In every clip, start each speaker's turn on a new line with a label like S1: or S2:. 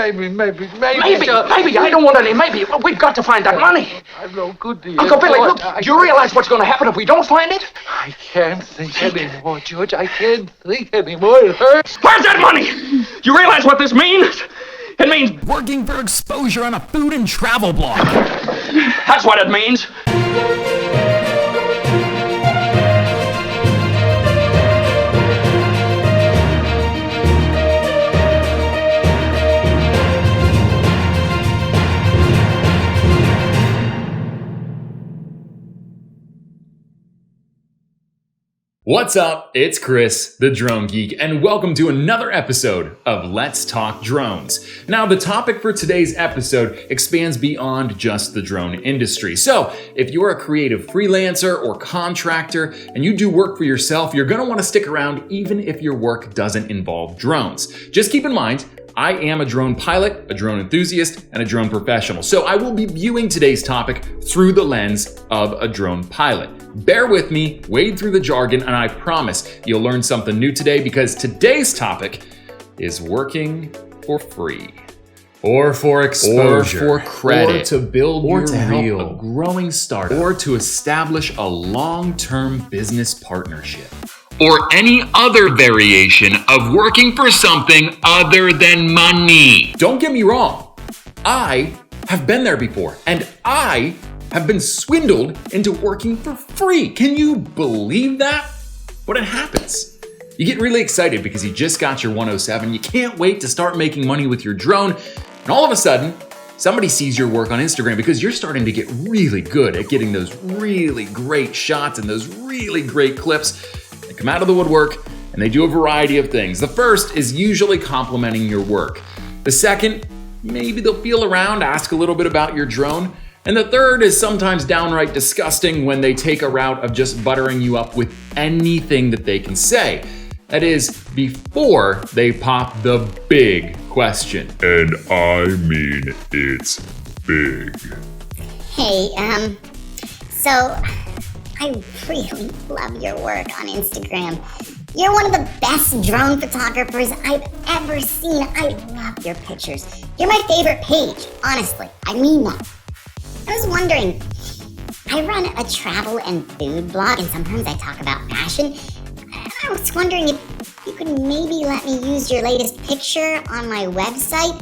S1: Maybe.
S2: I don't want any maybe. We've got to find that money.
S1: I'm no good to you.
S2: Uncle Billy, look, do you realize what's going to happen if we don't find it?
S1: I can't think anymore, George. I can't think anymore. It hurts.
S2: Where's that money? Do you realize what this means? It means
S3: working for exposure on a food and travel blog.
S2: That's what it means.
S4: What's up? It's Chris, the Drone Geek, and welcome to another episode of Let's Talk Drones. Now, the topic for today's episode expands beyond just the drone industry. So, if you're a creative freelancer or contractor and you do work for yourself, you're going to want to stick around even if your work doesn't involve drones. Just keep in mind, I am a drone pilot, a drone enthusiast, and a drone professional. So I will be viewing today's topic through the lens of a drone pilot. Bear with me, wade through the jargon, and I promise you'll learn something new today because today's topic is working for free. Or for exposure. Or for credit. Or to build or to help a growing startup. Or to establish a long-term business partnership. Or any other variation of working for something other than money. Don't get me wrong. I have been there before, and I have been swindled into working for free. Can you believe that? But it happens. You get really excited because you just got your 107. You can't wait to start making money with your drone, and all of a sudden, somebody sees your work on Instagram because you're starting to get really good at getting those really great shots and those really great clips. They come out of the woodwork and they do a variety of things. The first is usually complimenting your work. The second, maybe they'll feel around, ask a little bit about your drone. And the third is sometimes downright disgusting when they take a route of just buttering you up with anything that they can say. That is, before they pop the big question. And I mean it's big.
S5: Hey, so I really love your work on Instagram. You're one of the best drone photographers I've ever seen. I love your pictures. You're my favorite page, honestly. I mean that. I was wondering, I run a travel and food blog, and sometimes I talk about fashion. And I was wondering if you could maybe let me use your latest picture on my website.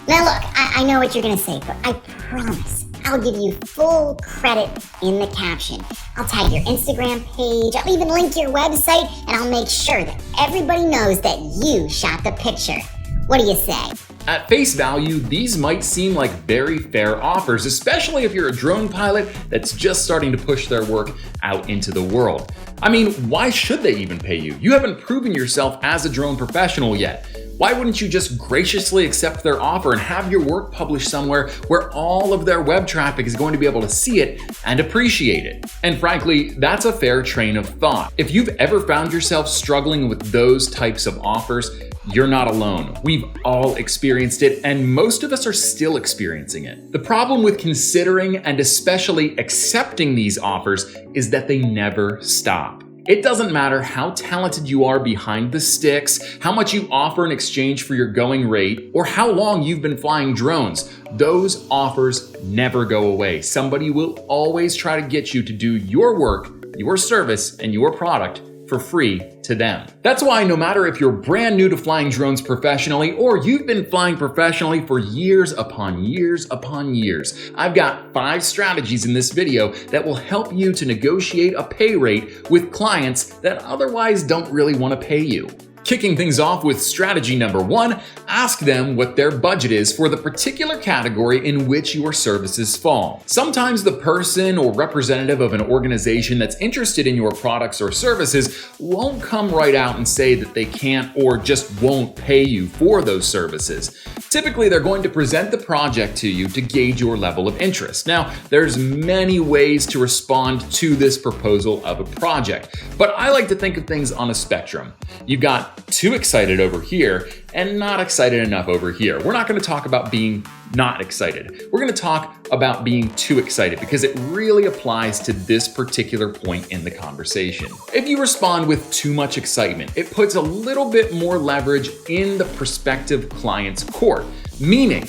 S5: Now look, I know what you're gonna say, but I promise I'll give you full credit in the caption. I'll tag your Instagram page, I'll even link your website, and I'll make sure that everybody knows that you shot the picture. What do you say?
S4: At face value, these might seem like very fair offers, especially if you're a drone pilot that's just starting to push their work out into the world. I mean, why should they even pay you? You haven't proven yourself as a drone professional yet. Why wouldn't you just graciously accept their offer and have your work published somewhere where all of their web traffic is going to be able to see it and appreciate it? And frankly, that's a fair train of thought. If you've ever found yourself struggling with those types of offers, you're not alone. We've all experienced it, and most of us are still experiencing it. The problem with considering and especially accepting these offers is that they never stop. It doesn't matter how talented you are behind the sticks, how much you offer in exchange for your going rate, or how long you've been flying drones. Those offers never go away. Somebody will always try to get you to do your work, your service, and your product for free to them. That's why no matter if you're brand new to flying drones professionally or you've been flying professionally for years upon years upon years, I've got 5 strategies in this video that will help you to negotiate a pay rate with clients that otherwise don't really want to pay you. Kicking things off with strategy number 1, ask them what their budget is for the particular category in which your services fall. Sometimes the person or representative of an organization that's interested in your products or services won't come right out and say that they can't or just won't pay you for those services. Typically, they're going to present the project to you to gauge your level of interest. Now, there's many ways to respond to this proposal of a project, but I like to think of things on a spectrum. You've got too excited over here and not excited enough over here. We're not going to talk about being not excited. We're going to talk about being too excited because it really applies to this particular point in the conversation. If you respond with too much excitement, it puts a little bit more leverage in the prospective client's court. Meaning,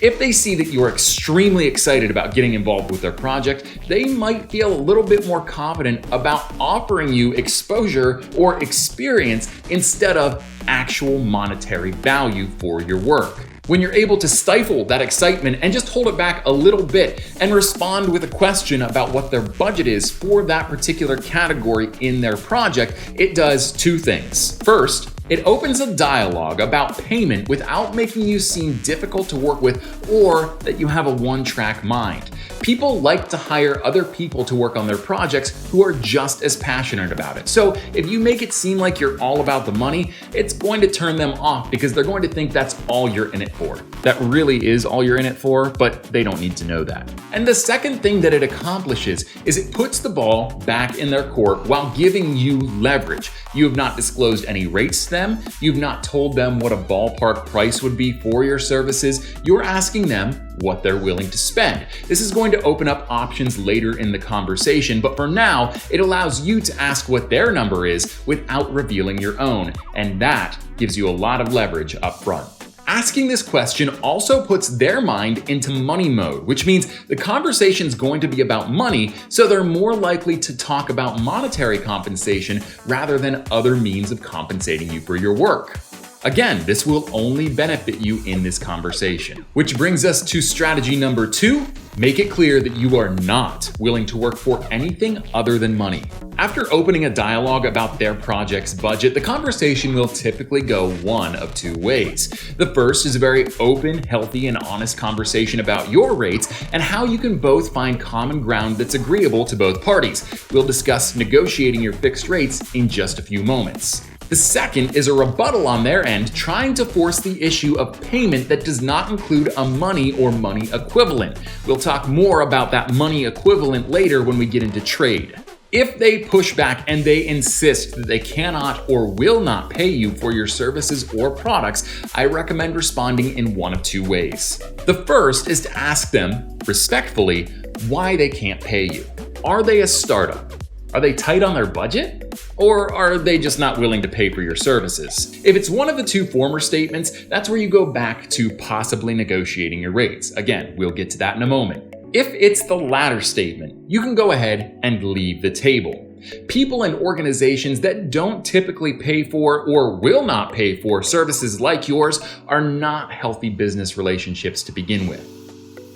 S4: if they see that you're extremely excited about getting involved with their project, they might feel a little bit more confident about offering you exposure or experience instead of actual monetary value for your work. When you're able to stifle that excitement and just hold it back a little bit and respond with a question about what their budget is for that particular category in their project, it does two things. First, it opens a dialogue about payment without making you seem difficult to work with or that you have a one-track mind. People like to hire other people to work on their projects who are just as passionate about it. So if you make it seem like you're all about the money, it's going to turn them off because they're going to think that's all you're in it for. That really is all you're in it for, but they don't need to know that. And the second thing that it accomplishes is it puts the ball back in their court while giving you leverage. You have not disclosed any rates to them. You've not told them what a ballpark price would be for your services. You're asking them what they're willing to spend. This is going to open up options later in the conversation, but for now, it allows you to ask what their number is without revealing your own, and that gives you a lot of leverage up front. Asking this question also puts their mind into money mode, which means the conversation's going to be about money, so they're more likely to talk about monetary compensation rather than other means of compensating you for your work. Again, this will only benefit you in this conversation. Which brings us to strategy number 2, make it clear that you are not willing to work for anything other than money. After opening a dialogue about their project's budget, the conversation will typically go one of two ways. The first is a very open, healthy, and honest conversation about your rates and how you can both find common ground that's agreeable to both parties. We'll discuss negotiating your fixed rates in just a few moments. The second is a rebuttal on their end, trying to force the issue of payment that does not include a money or money equivalent. We'll talk more about that money equivalent later when we get into trade. If they push back and they insist that they cannot or will not pay you for your services or products, I recommend responding in one of two ways. The first is to ask them, respectfully, why they can't pay you. Are they a startup? Are they tight on their budget? Or are they just not willing to pay for your services? If it's one of the two former statements, that's where you go back to possibly negotiating your rates. Again, we'll get to that in a moment. If it's the latter statement, you can go ahead and leave the table. People and organizations that don't typically pay for or will not pay for services like yours are not healthy business relationships to begin with.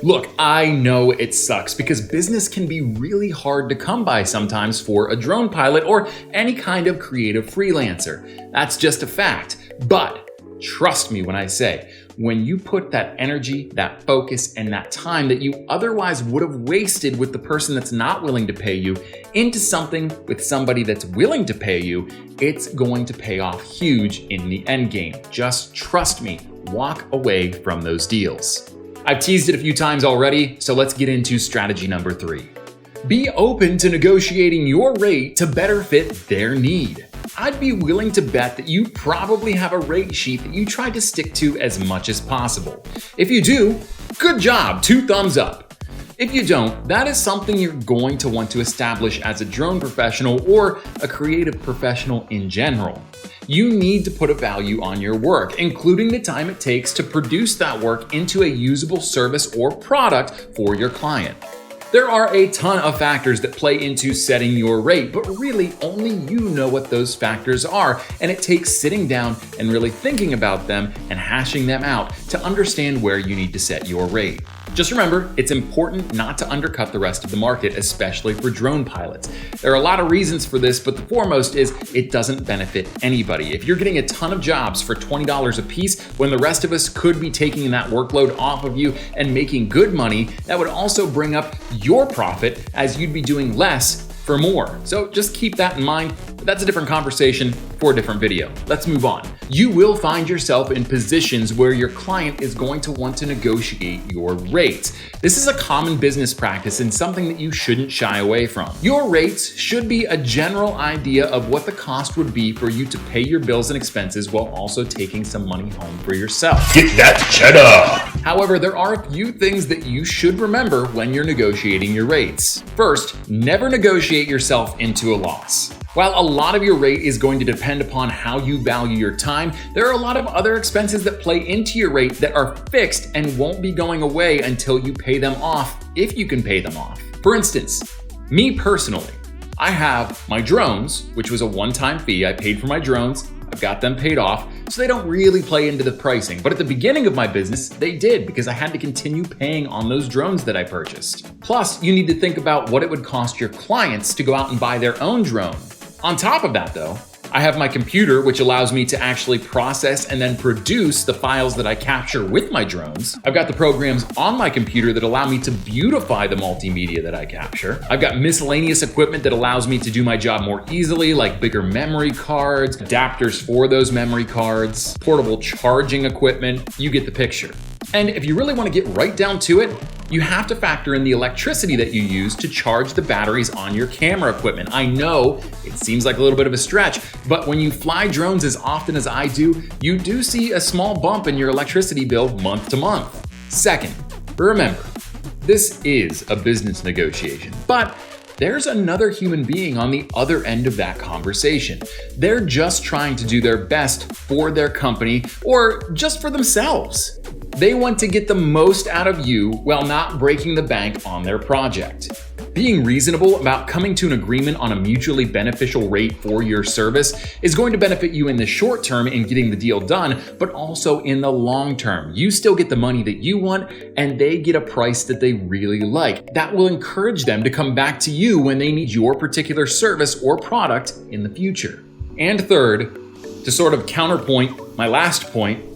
S4: Look, I know it sucks because business can be really hard to come by sometimes for a drone pilot or any kind of creative freelancer. That's just a fact. But trust me when I say, when you put that energy, that focus, and that time that you otherwise would have wasted with the person that's not willing to pay you into something with somebody that's willing to pay you, it's going to pay off huge in the end game. Just trust me, walk away from those deals. I've teased it a few times already, so let's get into strategy number 3. Be open to negotiating your rate to better fit their need. I'd be willing to bet that you probably have a rate sheet that you try to stick to as much as possible. If you do, good job, 2 thumbs up. If you don't, that is something you're going to want to establish as a drone professional or a creative professional in general. You need to put a value on your work, including the time it takes to produce that work into a usable service or product for your client. There are a ton of factors that play into setting your rate, but really only you know what those factors are, and it takes sitting down and really thinking about them and hashing them out to understand where you need to set your rate. Just remember, it's important not to undercut the rest of the market, especially for drone pilots. There are a lot of reasons for this, but the foremost is it doesn't benefit anybody. If you're getting a ton of jobs for $20 a piece, when the rest of us could be taking that workload off of you and making good money, that would also bring up your profit as you'd be doing less for more. So just keep that in mind. But that's a different conversation for a different video. Let's move on. You will find yourself in positions where your client is going to want to negotiate your rates. This is a common business practice and something that you shouldn't shy away from. Your rates should be a general idea of what the cost would be for you to pay your bills and expenses while also taking some money home for yourself.
S2: Get that cheddar!
S4: However, there are a few things that you should remember when you're negotiating your rates. First, never negotiate yourself into a loss. While a lot of your rate is going to depend upon how you value your time, there are a lot of other expenses that play into your rate that are fixed and won't be going away until you pay them off, if you can pay them off. For instance, me personally, I have my drones, which was a one-time fee. I paid for my drones. I've got them paid off, so they don't really play into the pricing. But at the beginning of my business, they did, because I had to continue paying on those drones that I purchased. Plus, you need to think about what it would cost your clients to go out and buy their own drone. On top of that though, I have my computer, which allows me to actually process and then produce the files that I capture with my drones. I've got the programs on my computer that allow me to beautify the multimedia that I capture. I've got miscellaneous equipment that allows me to do my job more easily, like bigger memory cards, adapters for those memory cards, portable charging equipment. You get the picture. And if you really want to get right down to it, you have to factor in the electricity that you use to charge the batteries on your camera equipment. I know it seems like a little bit of a stretch, but when you fly drones as often as I do, you do see a small bump in your electricity bill month to month. Second, remember, this is a business negotiation, but there's another human being on the other end of that conversation. They're just trying to do their best for their company or just for themselves. They want to get the most out of you while not breaking the bank on their project. Being reasonable about coming to an agreement on a mutually beneficial rate for your service is going to benefit you in the short term in getting the deal done, but also in the long term. You still get the money that you want, and they get a price that they really like. That will encourage them to come back to you when they need your particular service or product in the future. And third, to sort of counterpoint my last point,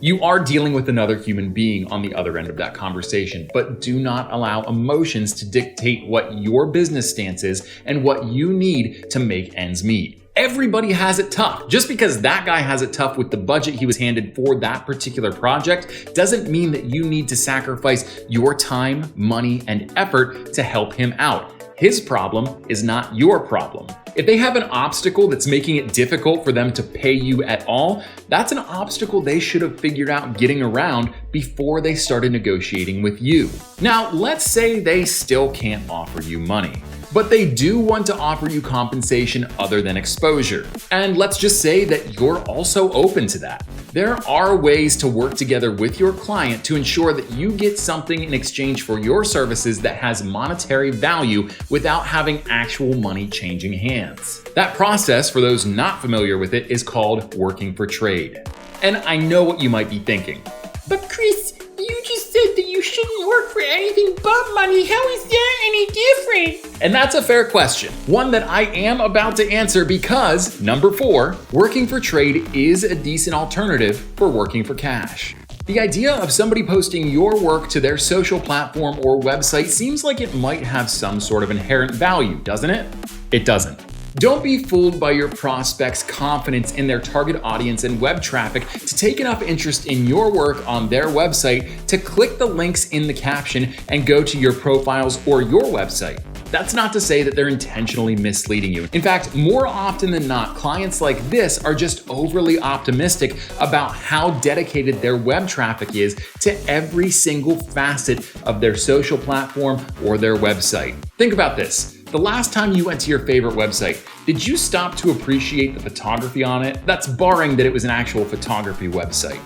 S4: you are dealing with another human being on the other end of that conversation, but do not allow emotions to dictate what your business stance is and what you need to make ends meet. Everybody has it tough. Just because that guy has it tough with the budget he was handed for that particular project doesn't mean that you need to sacrifice your time, money, and effort to help him out. His problem is not your problem. If they have an obstacle that's making it difficult for them to pay you at all, that's an obstacle they should have figured out getting around before they started negotiating with you. Now, let's say they still can't offer you money, but they do want to offer you compensation other than exposure. And let's just say that you're also open to that. There are ways to work together with your client to ensure that you get something in exchange for your services that has monetary value without having actual money changing hands. That process, for those not familiar with it, is called working for trade. And I know what you might be thinking.
S6: But Chris, you just said that you shouldn't work for anything but money. How is that any different?
S4: And that's a fair question, one that I am about to answer because, number 4, working for trade is a decent alternative for working for cash. The idea of somebody posting your work to their social platform or website seems like it might have some sort of inherent value, doesn't it? It doesn't. Don't be fooled by your prospects' confidence in their target audience and web traffic to take enough interest in your work on their website to click the links in the caption and go to your profiles or your website. That's not to say that they're intentionally misleading you. In fact, more often than not, clients like this are just overly optimistic about how dedicated their web traffic is to every single facet of their social platform or their website. Think about this. The last time you went to your favorite website, did you stop to appreciate the photography on it? That's barring that it was an actual photography website.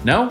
S4: No?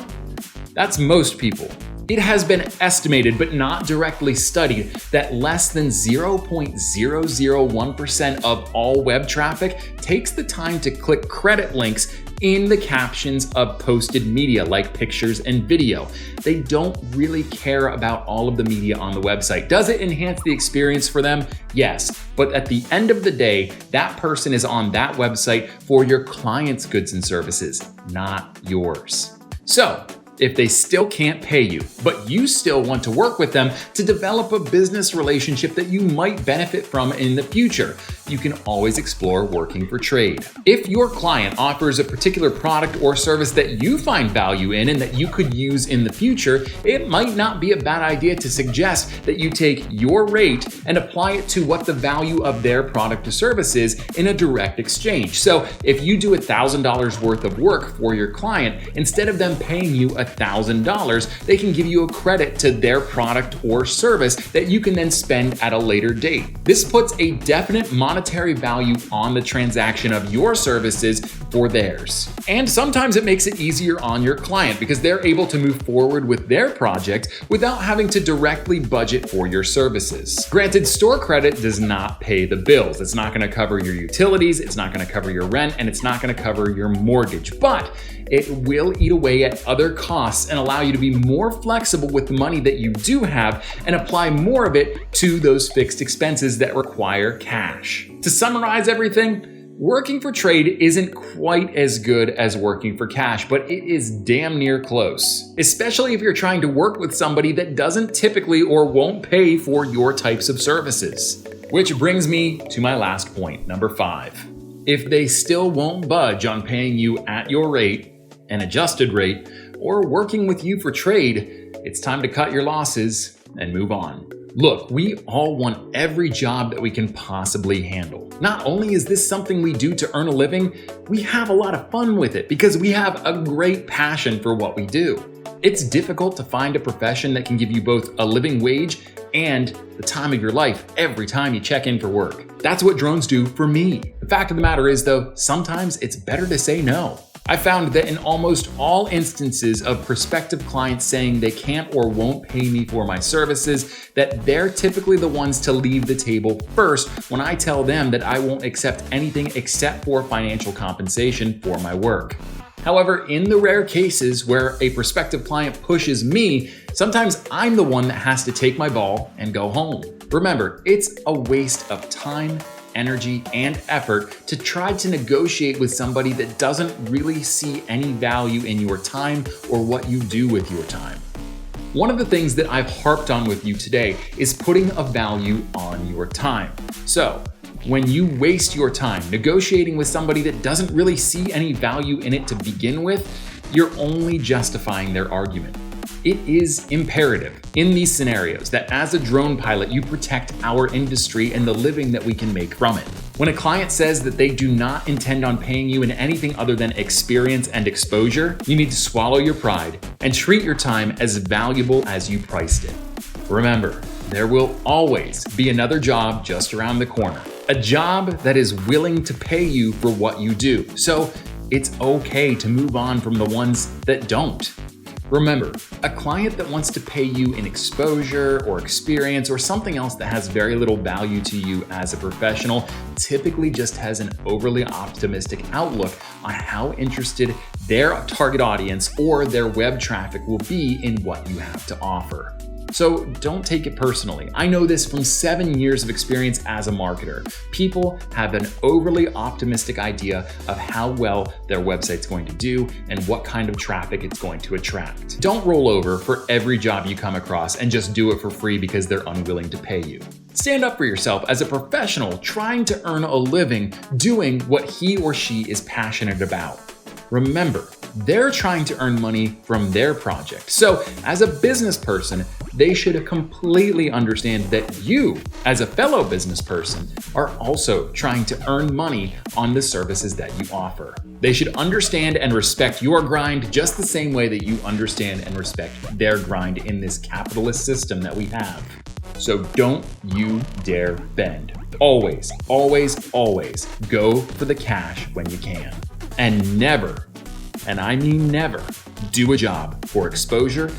S4: That's most people. It has been estimated, but not directly studied, that less than 0.001% of all web traffic takes the time to click credit links in the captions of posted media like pictures and video. They don't really care about all of the media on the website. Does it enhance the experience for them? Yes, but at the end of the day, that person is on that website for your client's goods and services, not yours. So, if they still can't pay you, but you still want to work with them to develop a business relationship that you might benefit from in the future, you can always explore working for trade. If your client offers a particular product or service that you find value in and that you could use in the future, it might not be a bad idea to suggest that you take your rate and apply it to what the value of their product or service is in a direct exchange. So if you do $1,000 worth of work for your client, instead of them paying you $1,000, they can give you a credit to their product or service that you can then spend at a later date. This puts a definite monetary value on the transaction of your services for theirs. And sometimes it makes it easier on your client because they're able to move forward with their project without having to directly budget for your services. Granted, store credit does not pay the bills. It's not going to cover your utilities, it's not going to cover your rent, and it's not going to cover your mortgage, but it will eat away at other costs and allow you to be more flexible with the money that you do have and apply more of it to those fixed expenses that require cash. To summarize everything, working for trade isn't quite as good as working for cash, but it is damn near close, especially if you're trying to work with somebody that doesn't typically or won't pay for your types of services. Which brings me to my last point, number 5. If they still won't budge on paying you at your rate, an adjusted rate, or working with you for trade, it's time to cut your losses and move on. Look, we all want every job that we can possibly handle. Not only is this something we do to earn a living, we have a lot of fun with it because we have a great passion for what we do. It's difficult to find a profession that can give you both a living wage and the time of your life every time you check in for work. That's what drones do for me. The fact of the matter is though, sometimes it's better to say no. I found that in almost all instances of prospective clients saying they can't or won't pay me for my services, that they're typically the ones to leave the table first when I tell them that I won't accept anything except for financial compensation for my work. However, in the rare cases where a prospective client pushes me, sometimes I'm the one that has to take my ball and go home. Remember, it's a waste of time, energy, and effort to try to negotiate with somebody that doesn't really see any value in your time or what you do with your time. One of the things that I've harped on with you today is putting a value on your time. So, when you waste your time negotiating with somebody that doesn't really see any value in it to begin with, you're only justifying their argument. It is imperative in these scenarios that as a drone pilot, you protect our industry and the living that we can make from it. When a client says that they do not intend on paying you in anything other than experience and exposure, you need to swallow your pride and treat your time as valuable as you priced it. Remember, there will always be another job just around the corner. A job that is willing to pay you for what you do. So it's okay to move on from the ones that don't. Remember, a client that wants to pay you in exposure or experience or something else that has very little value to you as a professional typically just has an overly optimistic outlook on how interested their target audience or their web traffic will be in what you have to offer. So don't take it personally. I know this from 7 years of experience as a marketer. People have an overly optimistic idea of how well their website's going to do and what kind of traffic it's going to attract. Don't roll over for every job you come across and just do it for free because they're unwilling to pay you. Stand up for yourself as a professional trying to earn a living doing what he or she is passionate about. Remember, they're trying to earn money from their project. So as a business person, they should completely understand that you, as a fellow business person, are also trying to earn money on the services that you offer. They should understand and respect your grind just the same way that you understand and respect their grind in this capitalist system that we have. So don't you dare bend. Always, always, always go for the cash when you can. And never, and I mean never, do a job for exposure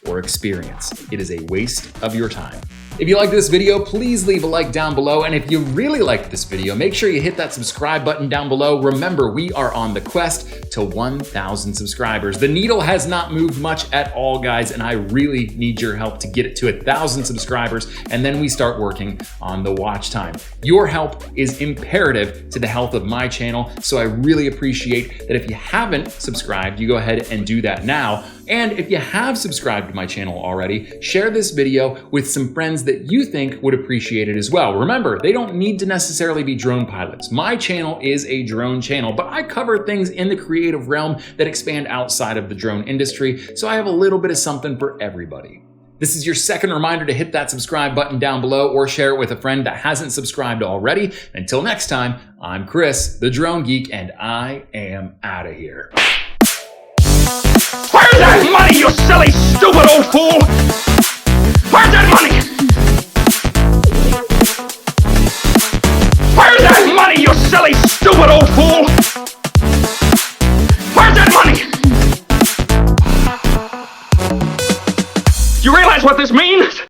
S4: or experience. It is a waste of your time. If you liked this video, please leave a like down below. And if you really liked this video, make sure you hit that subscribe button down below. Remember, we are on the quest to 1,000 subscribers. The needle has not moved much at all, guys, and I really need your help to get it to 1,000 subscribers, and then we start working on the watch time. Your help is imperative to the health of my channel, so I really appreciate that if you haven't subscribed, you go ahead and do that now. And if you have subscribed to my channel already, share this video with some friends that you think would appreciate it as well. Remember, they don't need to necessarily be drone pilots. My channel is a drone channel, but I cover things in the creative realm that expand outside of the drone industry, so I have a little bit of something for everybody. This is your second reminder to hit that subscribe button down below or share it with a friend that hasn't subscribed already. Until next time, I'm Chris, the Drone Geek, and I am out of here.
S2: Where's that money, you silly, stupid old fool? Where's that money? Where's that money, you silly, stupid old fool? Where's that money? You realize what this means?